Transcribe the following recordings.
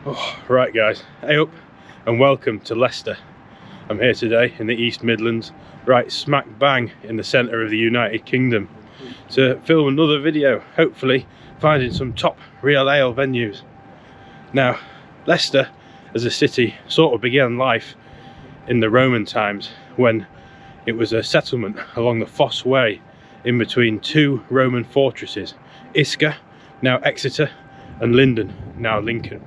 Oh, right guys, hey up and welcome to Leicester. I'm here today in the East Midlands, right smack bang in the centre of the United Kingdom, to film another video, hopefully finding some top real ale venues. Now, Leicester as a city sort of began life in the Roman times when it was a settlement along the Fosse Way in between two Roman fortresses, Isca, now Exeter, and Linden, now Lincoln.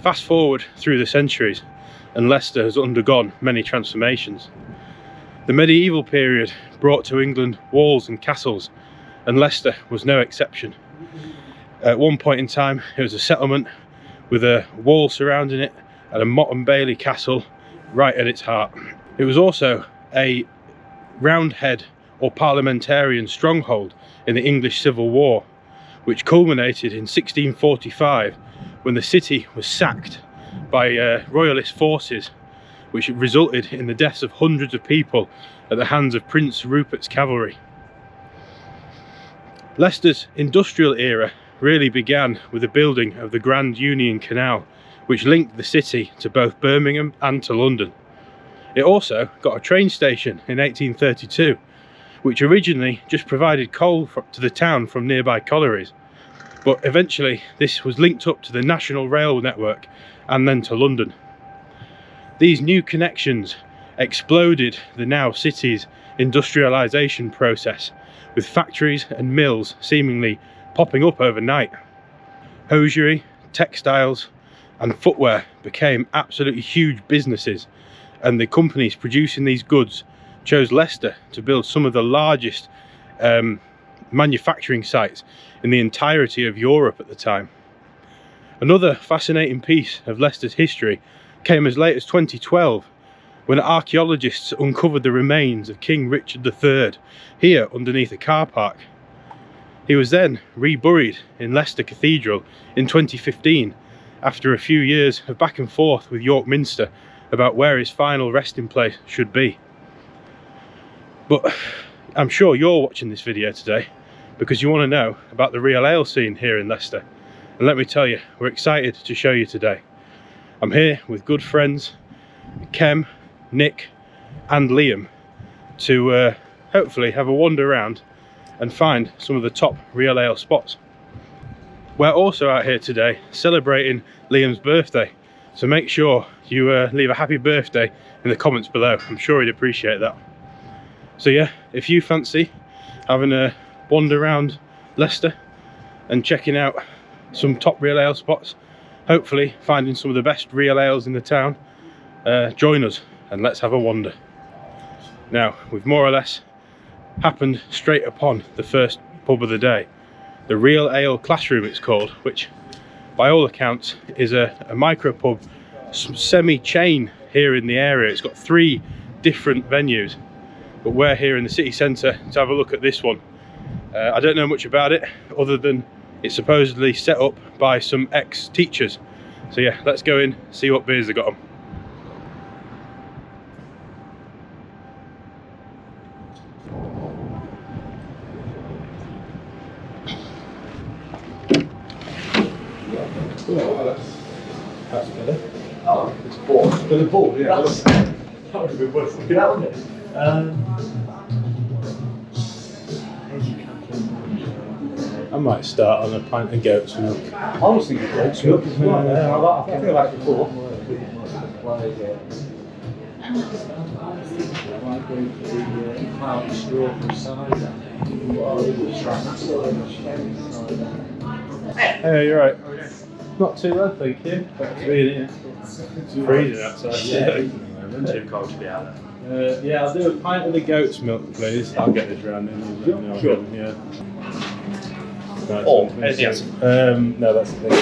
Fast forward through the centuries and Leicester has undergone many transformations. The medieval period brought to England walls and castles, and Leicester was no exception. At one point in time it was a settlement with a wall surrounding it and a Motte and Bailey castle right at its heart. It was also a roundhead or parliamentarian stronghold in the English Civil War, which culminated in 1645 when the city was sacked by royalist forces, which resulted in the deaths of hundreds of people at the hands of Prince Rupert's cavalry. Leicester's industrial era really began with the building of the Grand Union Canal, which linked the city to both Birmingham and to London. It also got a train station in 1832, which originally just provided coal to the town from nearby collieries. But eventually this was linked up to the national rail network and then to London. These new connections exploded the now city's industrialisation process, with factories and mills seemingly popping up overnight. Hosiery, textiles and footwear became absolutely huge businesses, and the companies producing these goods chose Leicester to build some of the largest manufacturing sites in the entirety of Europe at the time. Another fascinating piece of Leicester's history came as late as 2012 when archaeologists uncovered the remains of King Richard III here underneath a car park. He was then reburied in Leicester Cathedral in 2015 after a few years of back and forth with York Minster about where his final resting place should be. But I'm sure you're watching this video today because you want to know about the real ale scene here in Leicester, and let me tell you, we're excited to show you today. I'm here with good friends Kem, Nick and Liam to hopefully have a wander around and find some of the top real ale spots. We're also out here today celebrating Liam's birthday, so make sure you leave a happy birthday in the comments below. I'm sure he'd appreciate that. So yeah, if you fancy having a wander around Leicester and checking out some top real ale spots, hopefully finding some of the best real ales in the town, join us and let's have a wander. Now, we've more or less happened straight upon the first pub of the day, the Real Ale Classroom it's called, which by all accounts is a micro pub semi-chain here in the area. It's got 3 different venues, but we're here in the city centre to have a look at this one. I don't know much about it other than it's supposedly set up by some ex-teachers. So yeah, let's go in, see what beers they got them. Oh, that's better. Oh, it's bored. There's a board, yeah. That would have been worth looking at, wouldn't it? I might start on a pint of goat's milk. I was thinking goat's milk as well. I feel like before. Hey, you're right. Not too bad, thank you. Thanks for being here. It's freezing outside. Yeah, too cold to be out there. Yeah, I'll do a pint of the goat's milk, please. I'll get this round in. Sure. Yeah. Nice. Oh, anything else? No, that's the thing.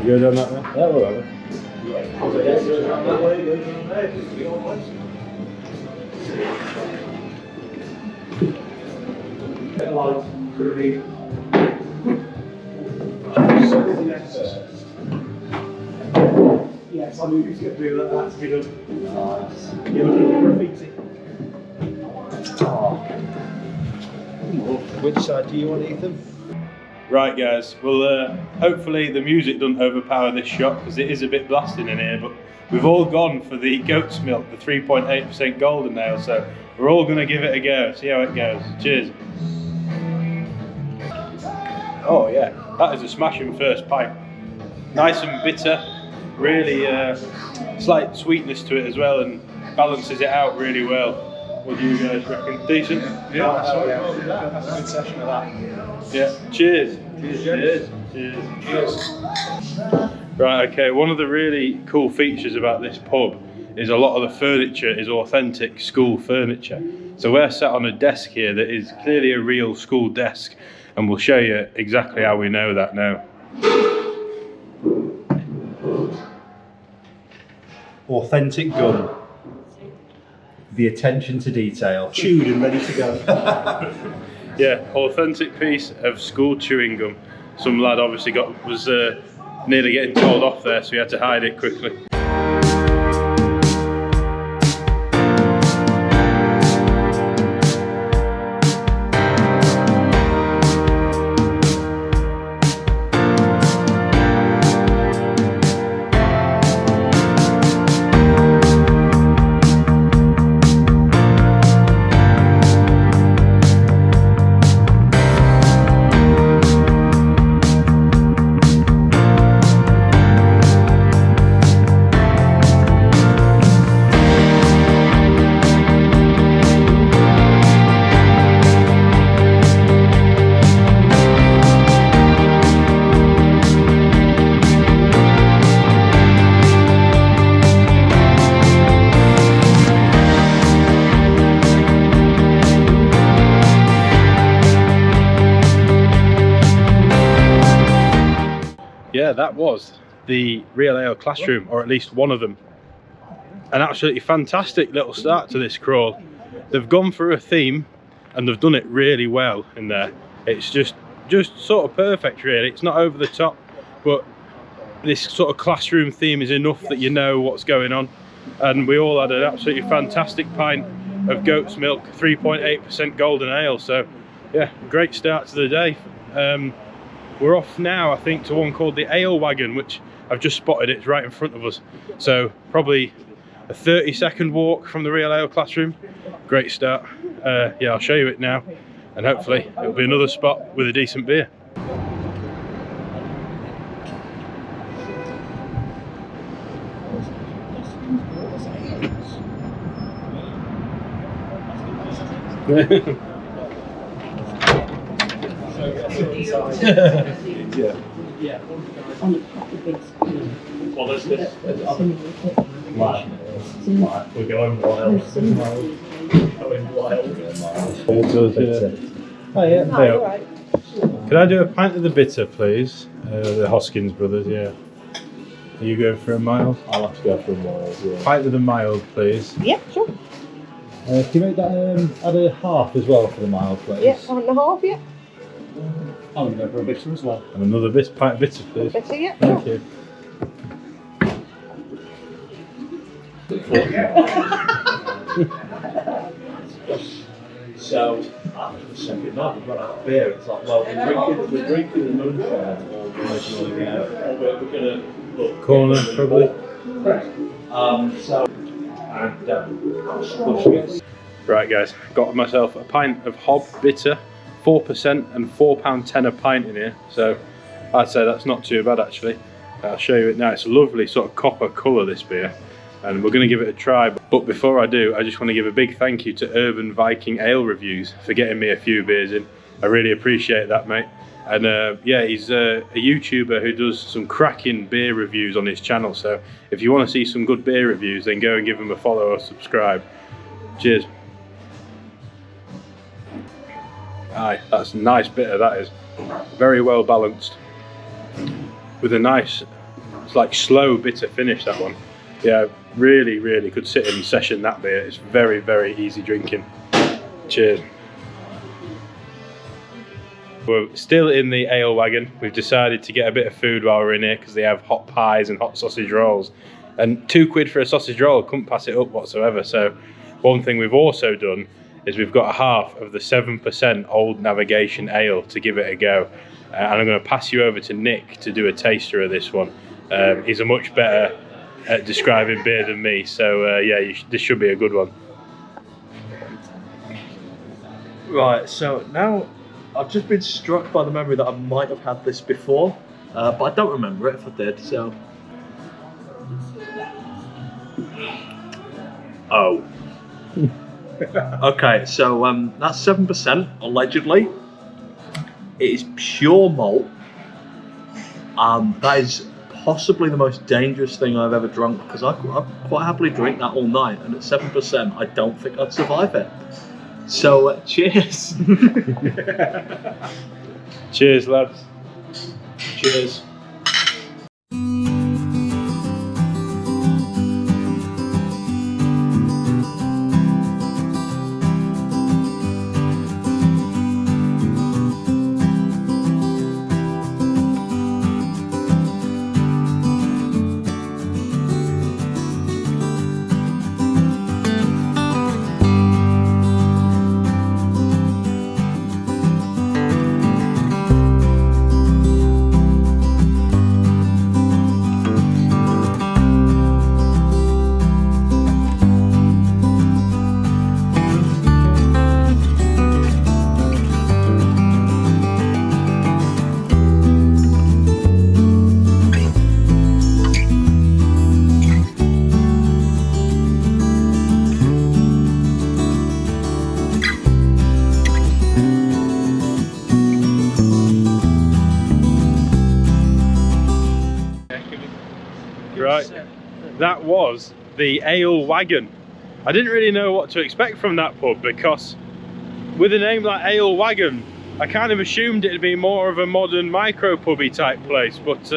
You go down that way? Yeah, whatever. Yes, I knew he was going to do that. That's good. Nice. You're looking for graffiti. Which side do you want, Ethan? Right guys, well hopefully the music doesn't overpower this shot because it is a bit blasting in here, but we've all gone for the goat's milk, the 3.8% golden ale, so we're all going to give it a go, see how it goes. Cheers. Oh yeah, that is a smashing first pint. Nice and bitter, really slight sweetness to it as well, and balances it out really well. What do you guys reckon? Decent? Yeah, that's a good session of that. Yeah. Cheers. Cheers. Cheers. Cheers. Right, okay, one of the really cool features about this pub is a lot of the furniture is authentic school furniture. So we're sat on a desk here that is clearly a real school desk, and we'll show you exactly how we know that now. Authentic gun. The attention to detail. Chewed and ready to go. Yeah, authentic piece of school chewing gum. Some lad obviously was nearly getting told off there, so he had to hide it quickly. Yeah, that was the Real Ale classroom, or at least one of them. An absolutely fantastic little start to this crawl. They've gone for a theme and they've done it really well in there. It's just sort of perfect really. It's not over the top, but this sort of classroom theme is enough that you know what's going on. And we all had an absolutely fantastic pint of goat's milk, 3.8% golden ale. So yeah, great start to the day. We're off now, I think, to one called the Ale Wagon, which I've just spotted. It's right in front of us. So probably a 30-second walk from the Real Ale classroom. Great start. Yeah, I'll show you it now, and hopefully it'll be another spot with a decent beer. Yeah. On the big screen. What is this? We're going wild. Going wild. Oh yeah. No, all right. Could I do a pint of the bitter, please? The Hoskins brothers, yeah. Are you going for a mild? I'll have to go for a mild, yeah. Pint of the mild, please. Yeah, sure. Can you make that add a half as well for the mild, please? Yeah, 1.5, yeah. I'm going to go for a bitter as well. And another pint of bitter, please. Bitter, yeah. Thank you. So, after the second night, we've got our beer. It's like, well, we're drinking the moonshine, or we're going to look. Corner, probably. Right, guys, got myself a pint of Hob bitter, 4% and £4.10 a pint in here. So I'd say that's not too bad actually. I'll show you it now. It's a lovely sort of copper colour, this beer, and we're going to give it a try. But before I do, I just want to give a big thank you to Urban Viking Ale Reviews for getting me a few beers in. I really appreciate that, mate. And yeah, he's a YouTuber who does some cracking beer reviews on his channel. So if you want to see some good beer reviews, then go and give him a follow or subscribe. Cheers. Aye, that's a nice bitter, that is. Very well balanced. With a nice, it's like slow bitter finish, that one. Yeah, really, really could sit in session that beer. It's very, very easy drinking. Cheers. We're still in the Ale Wagon. We've decided to get a bit of food while we're in here because they have hot pies and hot sausage rolls. And £2 for a sausage roll, couldn't pass it up whatsoever. So one thing we've also done is we've got a half of the 7% Old Navigation Ale to give it a go. And I'm going to pass you over to Nick to do a taster of this one. He's a much better at describing beer than me, so yeah, this should be a good one. Right, so now I've just been struck by the memory that I might have had this before, but I don't remember it if I did, so... Oh. Okay, so that's 7%, allegedly. It is pure malt. That is possibly the most dangerous thing I've ever drunk, because I quite happily drink that all night, and at 7% I don't think I'd survive it. So cheers. Cheers, lads. Cheers. Right, that was the Ale Wagon. I didn't really know what to expect from that pub, because with a name like Ale Wagon, I kind of assumed it'd be more of a modern micro pubby type place, but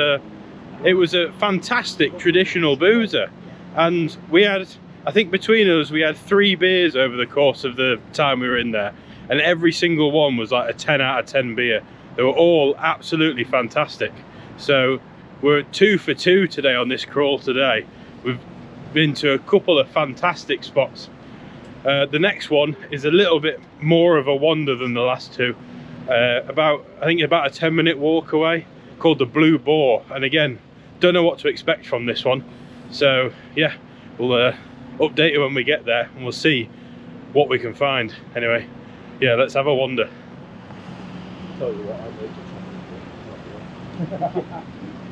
it was a fantastic traditional boozer. And we had, I think between us, we had 3 beers over the course of the time we were in there, and every single one was like a 10 out of 10 beer. They were all absolutely fantastic. So we're 2 for 2 today on this crawl today. We've been to a couple of fantastic spots. The next one is a little bit more of a wander than the last 2. I think about a 10-minute walk away, called the Blue Boar. And again, don't know what to expect from this one. So yeah, we'll update you when we get there, and we'll see what we can find. Anyway, yeah, let's have a wander. Tell you what,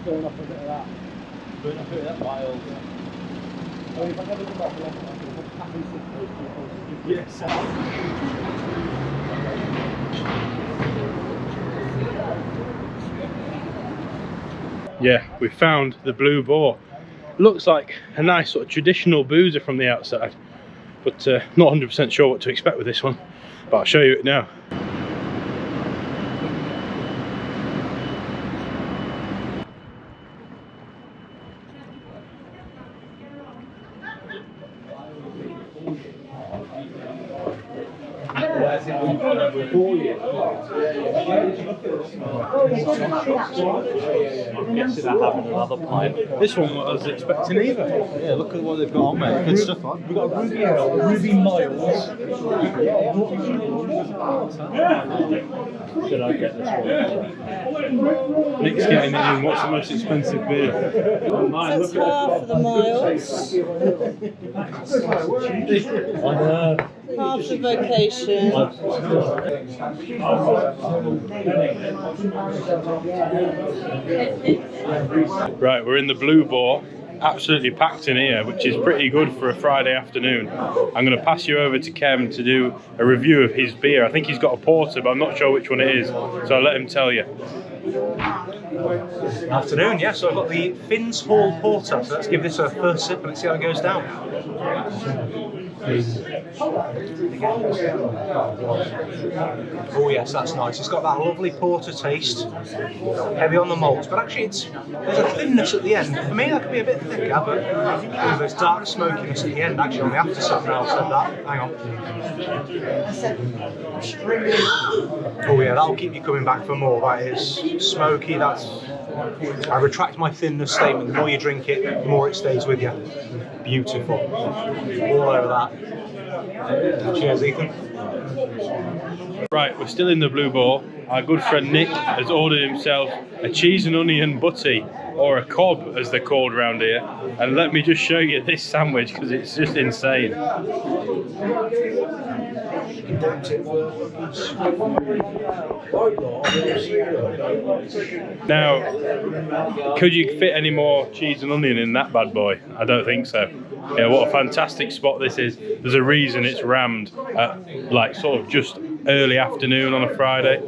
Going off a bit of that. Going off a bit of that wild. I mean, if I never come off, I'll happy 6 people. Yes. Yeah, we found the Blue Boar. Looks like a nice sort of traditional boozer from the outside, but not 100% sure what to expect with this one, but I'll show you it now. I'm guessing they're having another pint. This one I was expecting either. Yeah, look at what they've got on, mate. Good stuff on. We've got a Ruby Ale, Ruby Miles. Should I get this one? Nick's getting it in. What's the most expensive beer? That's half the miles. Half the vocation. Right, we're in the Blue Boar. Absolutely packed in here, which is pretty good for a Friday afternoon. I'm going to pass you over to Kem to do a review of his beer. I think he's got a porter, but I'm not sure which one it is, so I'll let him tell you. Afternoon, yeah, so I've got the Finn's Hall Porter, so let's give this a first sip and let's see how it goes down. Oh yes, that's nice. It's got that lovely porter taste, heavy on the malts, but actually there's a thinness at the end. For me that could be a bit thicker, but there's dark smokiness at the end actually on the aftersup now. I've said that. Hang on. Oh yeah, that'll keep you coming back for more. That is smoky, I retract my thinness statement. The more you drink it, the more it stays with you. Beautiful. All over that. Cheers, Ethan. Right, we're still in the Blue Boar. Our good friend Nick has ordered himself a cheese and onion butty, or a cob as they're called around here. And let me just show you this sandwich because it's just insane. Now, could you fit any more cheese and onion in that bad boy? I don't think so. Yeah, what a fantastic spot this is. There's a reason it's rammed at like sort of just early afternoon on a Friday.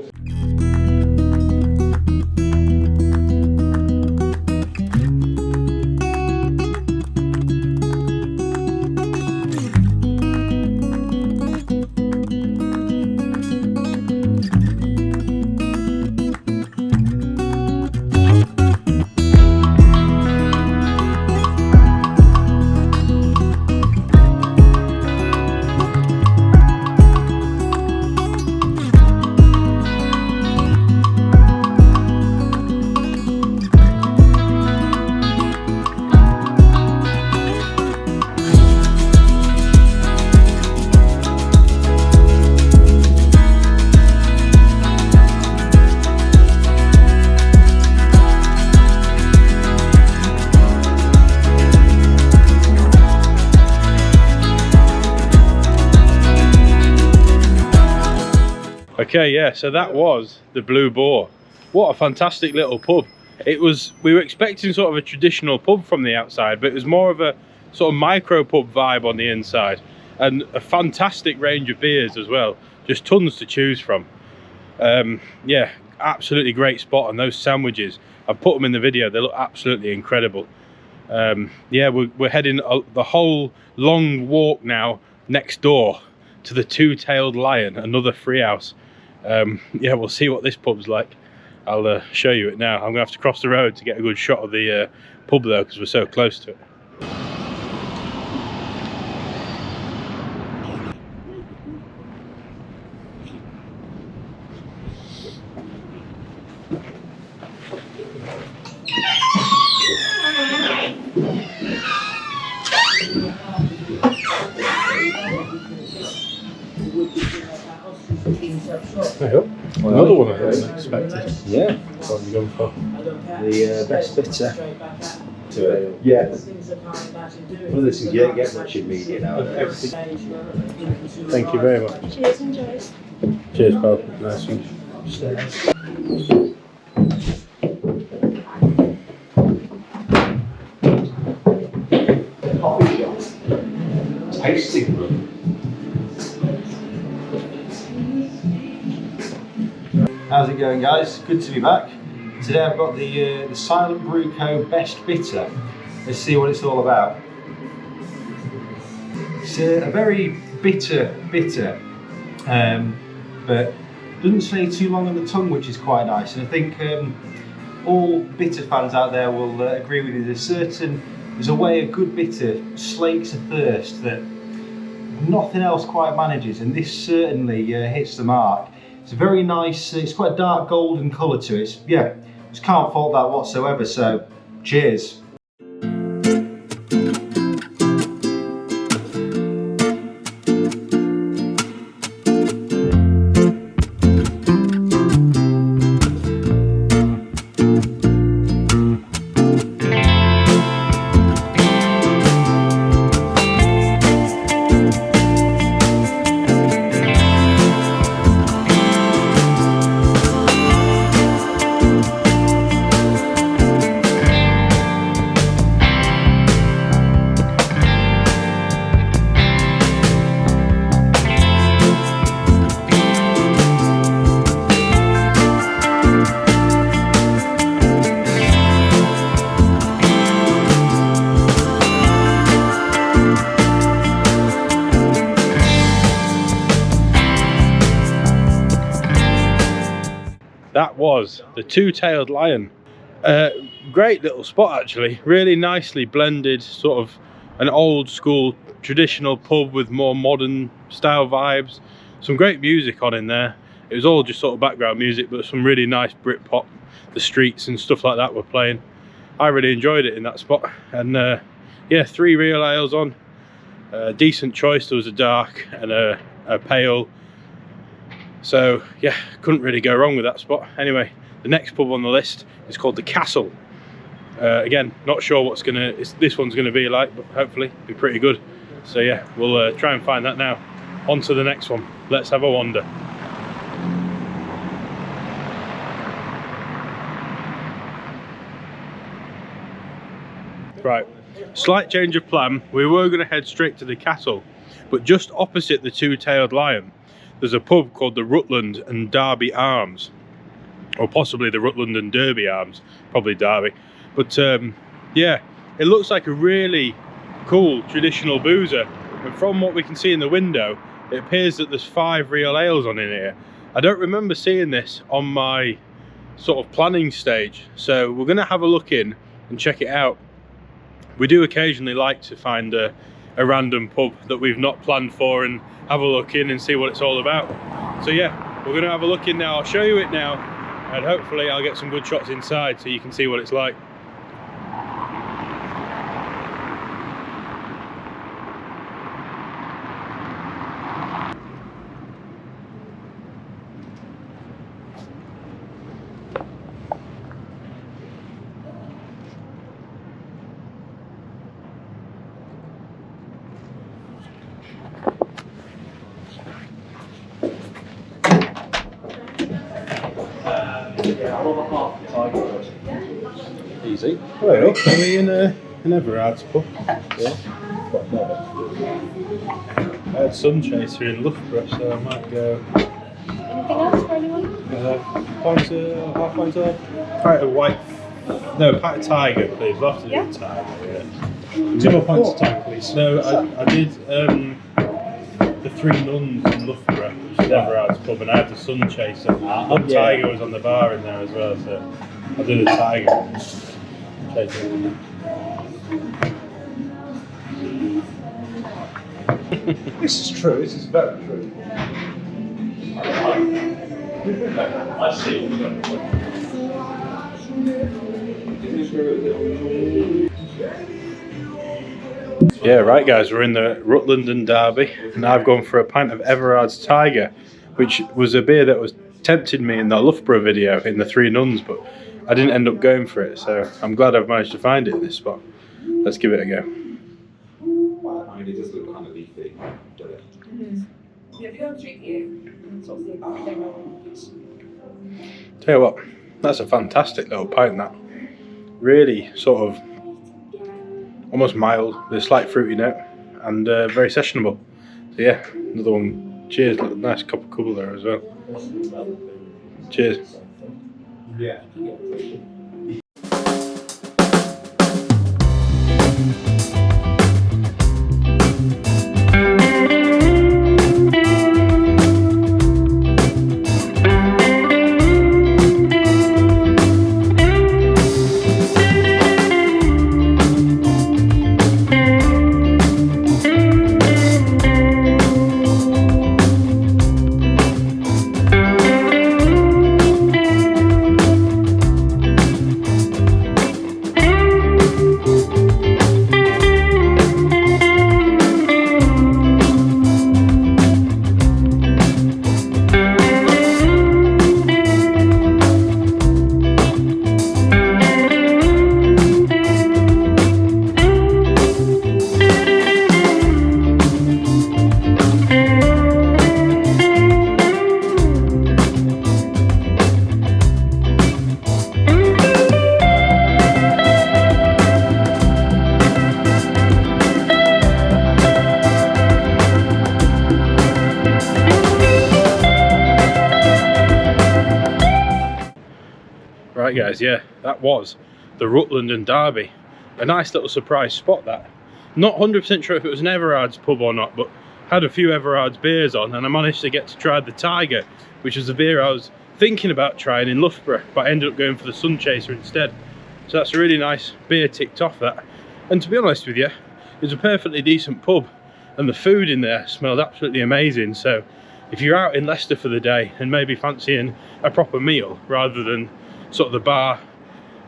Okay, yeah, so that was the Blue Boar. What a fantastic little pub. It was, we were expecting sort of a traditional pub from the outside, but it was more of a sort of micro pub vibe on the inside, and a fantastic range of beers as well. Just tons to choose from. Yeah, absolutely great spot. And those sandwiches, I've put them in the video, they look absolutely incredible. Yeah, we're heading the whole long walk now next door to the Two-Tailed Lion, another free house. Yeah, we'll see what this pub's like. I'll show you it now. I'm gonna have to cross the road to get a good shot of the pub though, because we're so close to it. Another one I wasn't expected. Yeah. What have you gone for? The best bitter. Yeah. One of the things you don't get much in media now. Thank you very much. Cheers, enjoy. Cheers, pal. Nice one. Coffee shop. Tasting room. How's it going, guys? Good to be back. Today I've got the Silent Brew Co. Best Bitter. Let's see what it's all about. It's a very bitter, but doesn't stay too long on the tongue, which is quite nice. And I think all bitter fans out there will agree with you. There's a way a good bitter slakes a thirst that nothing else quite manages, and this certainly hits the mark. It's a very nice, it's quite a dark golden colour to it. Yeah, just can't fault that whatsoever, so cheers. That was the Two-Tailed Lion. Great little spot actually, really nicely blended, sort of an old school traditional pub with more modern style vibes. Some great music on in there. It was all just sort of background music, but some really nice Britpop, the Streets and stuff like that were playing. I really enjoyed it in that spot. And yeah, 3 real ales on, decent choice. There was a dark and a pale, So yeah, couldn't really go wrong with that spot. Anyway, the next pub on the list is called the Castle. Again, not sure what's this one's gonna be like, but hopefully be pretty good. So yeah, we'll try and find that now. On to the next one. Let's have a wander. Right, slight change of plan. We were going to head straight to the Castle, but just opposite the Two-Tailed Lion, there's a pub called the Rutland and Derby Arms, or possibly the Rutland and Derby Arms, probably Derby. But yeah, it looks like a really cool traditional boozer, and from what we can see in the window, it appears that there's 5 real ales on in here. I don't remember seeing this on my sort of planning stage, so we're going to have a look in and check it out. We do occasionally like to find a random pub that we've not planned for and have a look in and see what it's all about. So yeah, we're going to have a look in now. I'll show you it now, and hopefully I'll get some good shots inside so you can see what it's like. Easy. Hello, are we in Everard's pub? Yeah. I had Sun Chaser in Loughborough, so I might go. Anything else for anyone? Half pint of pint of white. No, pint of Tiger, please. We'll have to do the Tiger. Yeah. 2 more pints of Tiger, please. No, I did the Three Nuns in Loughborough, which is Everard's pub, and I had the Sun Chaser. And Tiger was on the bar in there as well, so I'll do the Tiger. Chaser. This is true, this is very true. I see. Yeah, right guys, we're in the Rutland and Derby, and I've gone for a pint of Everard's Tiger, which was a beer that was tempted me in that Loughborough video in the Three Nuns, but I didn't end up going for it, so I'm glad I've managed to find it in this spot. Let's give it a go. I mean, it does look kind of leafy, doesn't it? Yeah, if you don't drink it, it's obviously Tell you what, that's a fantastic little pint, that. Really sort of almost mild, with a slight fruity note, and very sessionable. So yeah, another one. Cheers, nice couple there as well. Cheers. Yeah. Right guys, yeah, that was the Rutland and Derby. A nice little surprise spot, that. Not 100% sure if it was an Everard's pub or not, but had a few Everard's beers on, and I managed to get to try the Tiger, which was the beer I was thinking about trying in Loughborough, but I ended up going for the Sun Chaser instead. So that's a really nice beer ticked off, that. And to be honest with you, it was a perfectly decent pub, and the food in there smelled absolutely amazing. So if you're out in Leicester for the day and maybe fancying a proper meal rather than sort of the bar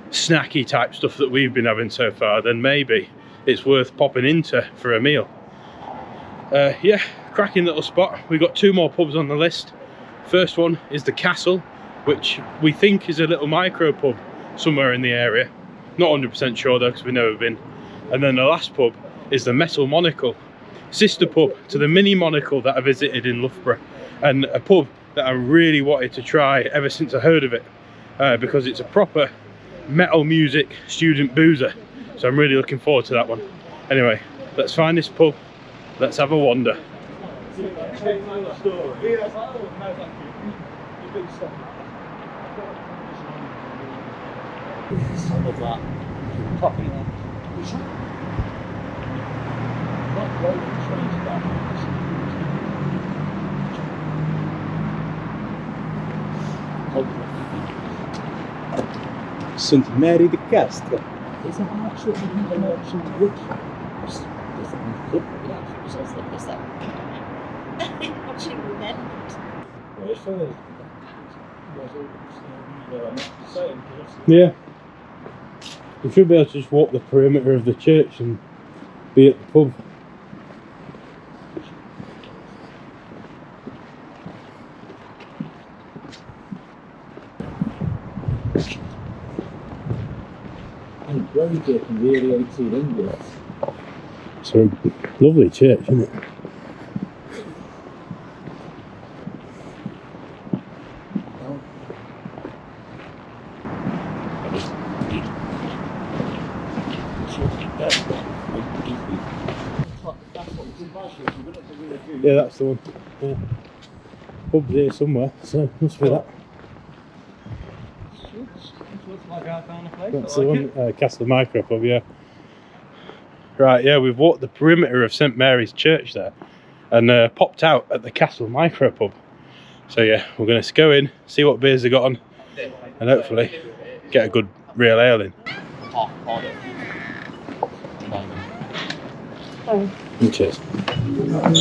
snacky type stuff that we've been having so far, then maybe it's worth popping into for a meal. Yeah, cracking little spot. We've got 2 more pubs on the list, First one is the Castle, which we think is a little micro pub somewhere in the area. Not 100% sure though, because we've never been. And then the last pub is the Metal Monocle, sister pub to the mini Monocle that I visited in Loughborough, and a pub that I really wanted to try ever since I heard of it, because it's a proper metal music student boozer. So I'm really looking forward to that one. Anyway, let's find this pub, let's have a wander. Some of that popping up. Not very strange about St. Mary de Castres. Is that actually the merchant wood? Is that good? Yeah, it's also like that. Actually remembered. Well, it's funny. Yeah. You should be able to just walk the perimeter of the church and be at the pub. And very good and really 1800s. It's a lovely church, isn't it? Yeah, that's the one. Yeah. Pub's here somewhere, so must be that. That's the one, Castle Micro Pub, yeah. Right, yeah, we've walked the perimeter of St Mary's Church there and popped out at the Castle Micro Pub. So yeah, we're going to go in, see what beers they got on, and hopefully get a good real ale in. Cheers. I'll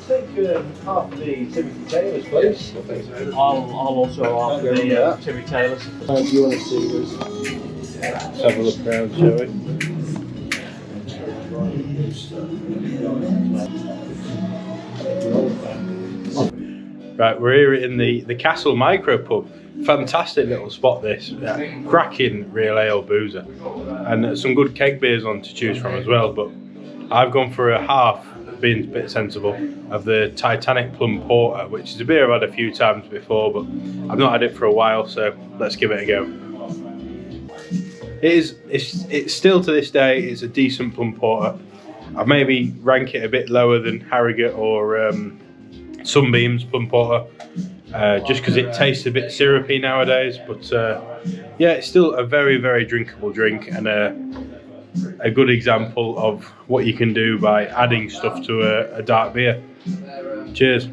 take half the Timothy Taylor's, please. I'll also have the Timmy Taylor's. If you want to see this. Let's have a look around, shall we? Right, we're here in the Castle Micro Pub. Fantastic little spot this. Cracking real ale boozer. And some good keg beers on to choose from as well, but I've gone for a half, being a bit sensible, of the Titanic Plum Porter, which is a beer I've had a few times before, but I've not had it for a while, so let's give it a go. It's still to this day, it's a decent Plum Porter. I've maybe rank it a bit lower than Harrogate or Sunbeam's Plum Porter, just because it tastes a bit syrupy nowadays, but yeah, it's still a very, very drinkable drink, and a good example of what you can do by adding stuff to a dark beer. Cheers.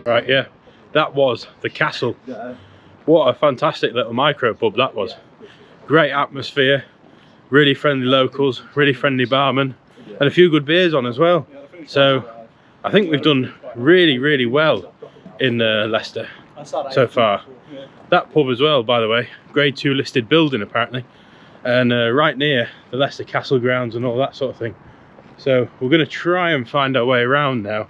Right, yeah, that was the Castle. What a fantastic little micro pub that was. Great atmosphere, really friendly locals, really friendly barman, and a few good beers on as well. So I think we've done really, really well in Leicester so far. That pub as well, by the way, grade 2 listed building apparently, and right near the Leicester Castle grounds and all that sort of thing. So we're going to try and find our way around now.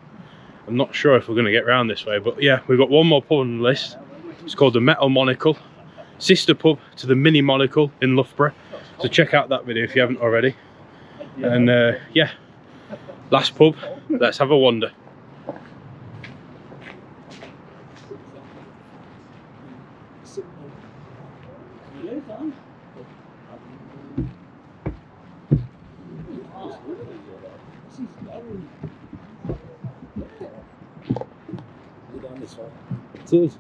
I'm not sure if we're going to get around this way, but yeah, we've got one more pub on the list. It's called the Metal Monocle, sister pub to the mini Monocle in Loughborough. So check out that video if you haven't already. And yeah, last pub, let's have a wander. Really fun. This is very... Go down this way. It is.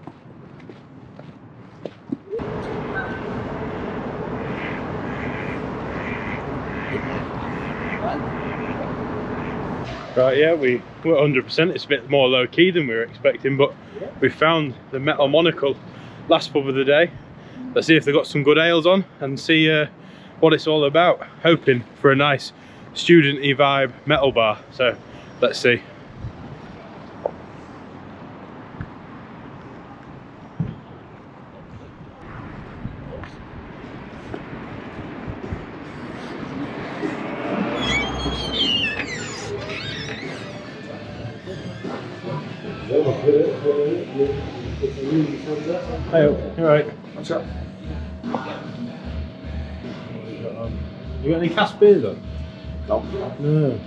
Right, yeah, we were 100%. It's a bit more low key than we were expecting, but we found the Metal Monocle, last pub of the day. Let's see if they've got some good ales on and see what it's all about. Hoping for a nice student-y vibe metal bar. So let's see. Hey, you alright? What's up? You got any cask beers on? No. No.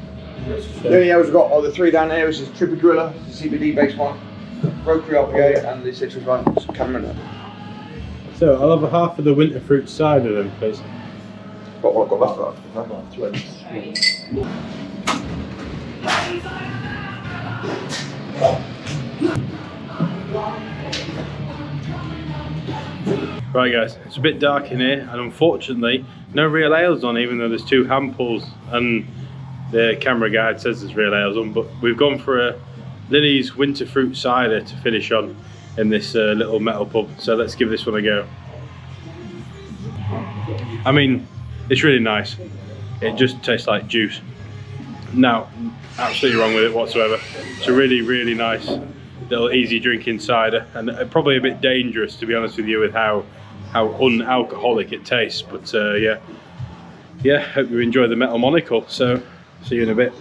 The only ales we've got are the 3 down here, which is Triple Gorilla, the CBD based one, Rotary IPA, and the citrus one, Cameron. So I'll have a half of the winter fruit cider then, please. Got what I've got Right guys, it's a bit dark in here and unfortunately no real ales on, even though there's 2 hand pulls and the camera guide says there's real ales on, but we've gone for a Lily's winter fruit cider to finish on in this little metal pub, so let's give this one a go. I mean, it's really nice. It just tastes like juice. No, absolutely wrong with it whatsoever. It's a really, really nice little easy drinking cider, and probably a bit dangerous, to be honest with you, with how unalcoholic it tastes. But yeah, hope you enjoy the Metal Monocle. So see you in a bit.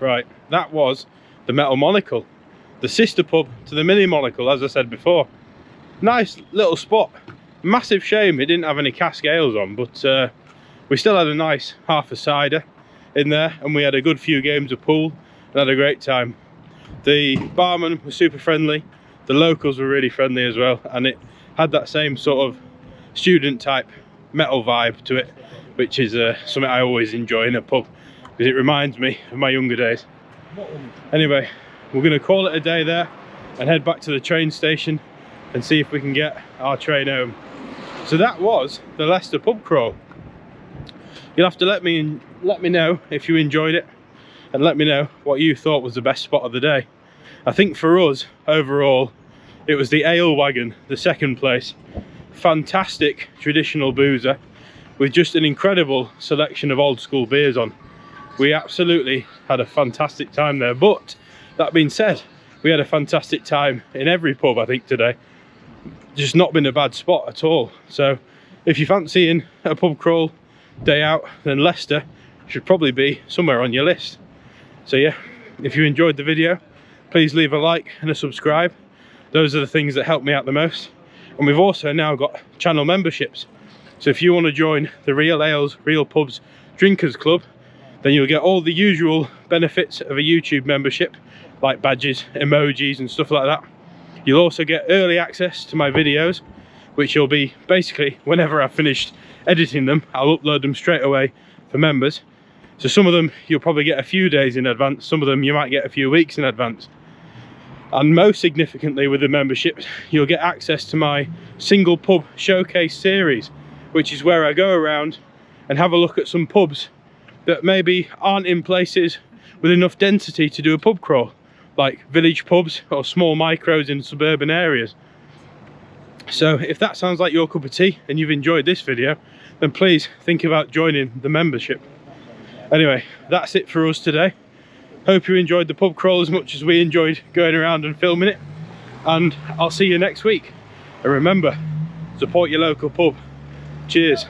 Right, that was the Metal Monocle, the sister pub to the Mini Monocle, as I said before. Nice little spot. Massive shame it didn't have any cask ales on, but we still had a nice half a cider in there, and we had a good few games of pool and had a great time. The barman was super friendly, the locals were really friendly as well, and it had that same sort of student type metal vibe to it, which is something I always enjoy in a pub, because it reminds me of my younger days. Anyway, we're going to call it a day there and head back to the train station and see if we can get our train home. So that was the Leicester pub crawl. You'll have to let me know if you enjoyed it, and let me know what you thought was the best spot of the day. I think for us overall it was the Ale Wagon, the second place. Fantastic traditional boozer with just an incredible selection of old school beers on. We absolutely had a fantastic time there, but that being said, we had a fantastic time in every pub I think today. Just not been a bad spot at all. So if you're fancying a pub crawl day out, then Leicester should probably be somewhere on your list. So yeah, if you enjoyed the video, please leave a like and a subscribe. Those are the things that help me out the most. And we've also now got channel memberships. So if you want to join the Real Ales, Real Pubs Drinkers Club, then you'll get all the usual benefits of a YouTube membership, like badges, emojis and stuff like that. You'll also get early access to my videos, which will be basically whenever I've finished editing them, I'll upload them straight away for members. So some of them you'll probably get a few days in advance, some of them you might get a few weeks in advance. And most significantly with the membership, you'll get access to my single pub showcase series, which is where I go around and have a look at some pubs that maybe aren't in places with enough density to do a pub crawl, like village pubs or small micros in suburban areas. So if that sounds like your cup of tea and you've enjoyed this video, then please think about joining the membership. Anyway, that's it for us today. Hope you enjoyed the pub crawl as much as we enjoyed going around and filming it, and I'll see you next week. And remember, Support your local pub. Cheers.